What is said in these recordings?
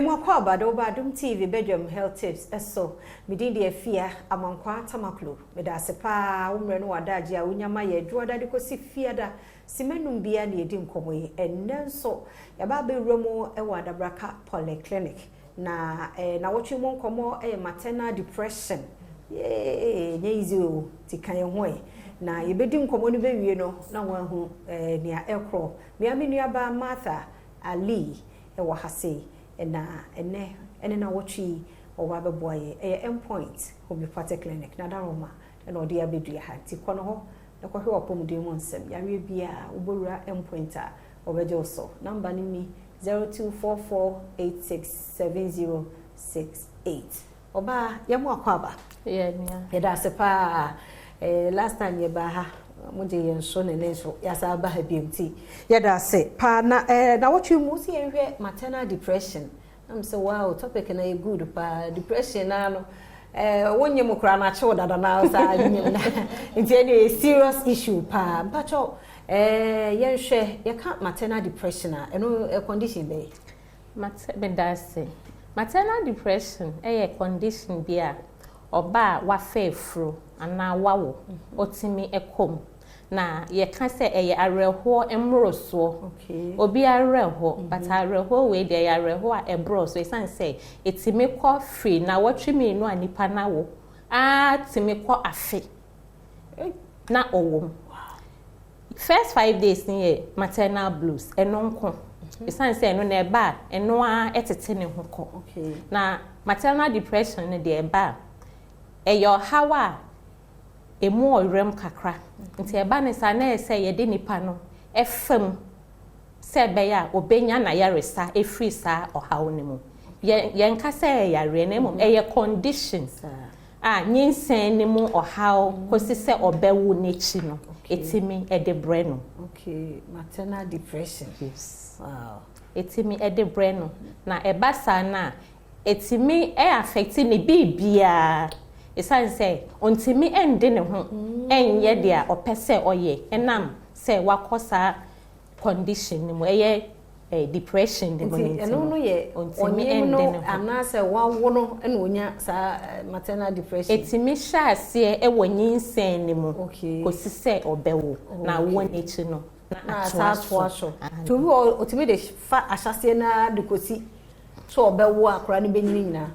Memo kwa Badwam TV Badwam Health Tips eso midin de afia amankwa tamaklo meda sepa umre no wadaje a unyama ye duoda de kosi fiada simenum bia na edi nkomo yi ennenso ya ba be wremo e wadabraka polyclinic na na wotwe mo nkomo maternal depression nye easy o tikan ho na yebedi nkomo no be wie no na wahu nia ekro me ba Martha Ali e wa hase na ene na wochi owa beboye endpoint homeopathic clinic na daroma na odi abedua ha ti kono ho na kohwe opomuden mo nsem yawe bia ubowura endpoint a obeje oso number ni mi 0244867068 oba yamu akwaba yeda sepa last time ye ba ha muje yenso ne nenso yasa ba ha biemti yeda se pa na wochi mu si enhwe maternal depression am say wow topic na e good pa depression na no wonye mu kra na che dada na sa nyem na nti any serious issue pa mpacho yenhwe ye ka maternal depression a eno condition be maternal depression a condition bia oba wa fefro ana wawo otimi ekom na ye ka se eye areho emroso obi areho but areho we de areho a ebro so isan say etimi ko free na watwimi no anipa na wo timi ko afe na owom first 5 days ni maternal blues enonko isan say no na eba eno a etete ne ho ko na maternal depression ne de eba eyo hawa emu orem kakra nti eba ne sa na ese ye de nipa no efem se be ya obenya na yaresa efri sa ohawo ne mu ye nka se yare ne mu eye conditions nyinsen ne mu ohawo kosi se obewu nechi no etimi edebre no maternal depression yes etimi edebre no na eba sa na etimi affect ne bibia isan say ontimi ende ne ho enye dia opese oye enam say wakosa condition ni mo eye depression de moment eno no ye ontimi ende ne ho ana say wawo no ena onya sa maternal depression etimi sha ase wonyinsen ni mo kosi say obewo na wonechi no na atwaso to bi otimi de fa asase na de kosi so obewo akora ne benyini na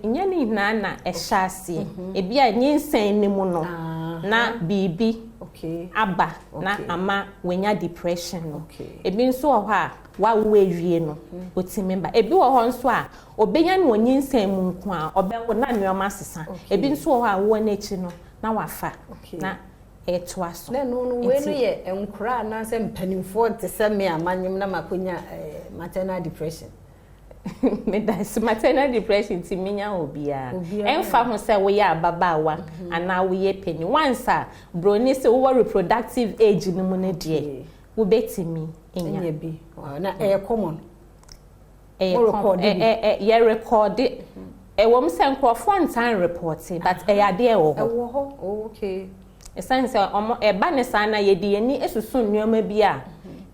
nyani na ehyasie ebia nyinsen ni mu no na bibi aba na ama wenya depression no ebi nso ho a wawo ewie no otimi ba ebi wo ho nso a obenya no nyinsen mu nko a obewo na nneoma sesa ebi nso ho a wo na echi no na wafa na etwaso na no we no ye enkura na se mpanimfo te se me amanyem na makonya maternal depression maternal depression ti minya obia enfa ho se we ya babawa ana we ye penny once broni se wo reproductive age ni mu ne de wo betimi enya bi na common ye record wom se nkrofo ntan report but ya de wo ho okay esan se omo eba ne sa na ye de ani esusun nneoma bi a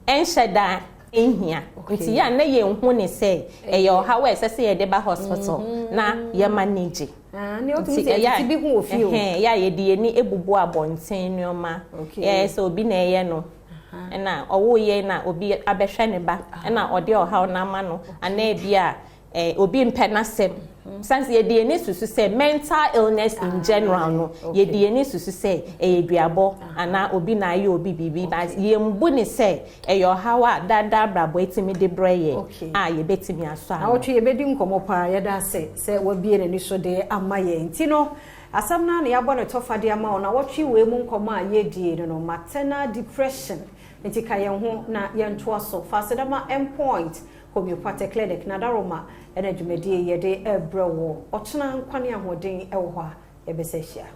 enhyeda ehia nti ya na ye hu ne say eyo how ese ye de ba hospital na ye manage ne otu ti bi hu ofio ya ye de ni ebubu abonten nneoma so obi na ye no na owo ye na obi abehwe ne ba na ode ohaw na ama no ana bia obi mpenasem since ye de ni susu say mental illness in general no ye de ni susu say eduabo ana obi na ye obi bibi but ye mbu ni say eyo hawa dada brabo etimi de breye ye betimi aso na wotwe ye bedi nkomo pa ye da se wabie ni so de ama ye nti no asam na ya bɔ ne tofade ama na wotwe we mu nkomo a ye die no maternal depression nti ka ye ho na ye nto aso fasedama endpoint homeopathic clinic na daroma ena dwumadie ye de ebrewo ochena nkwane ahoden ewo ho a ye besehia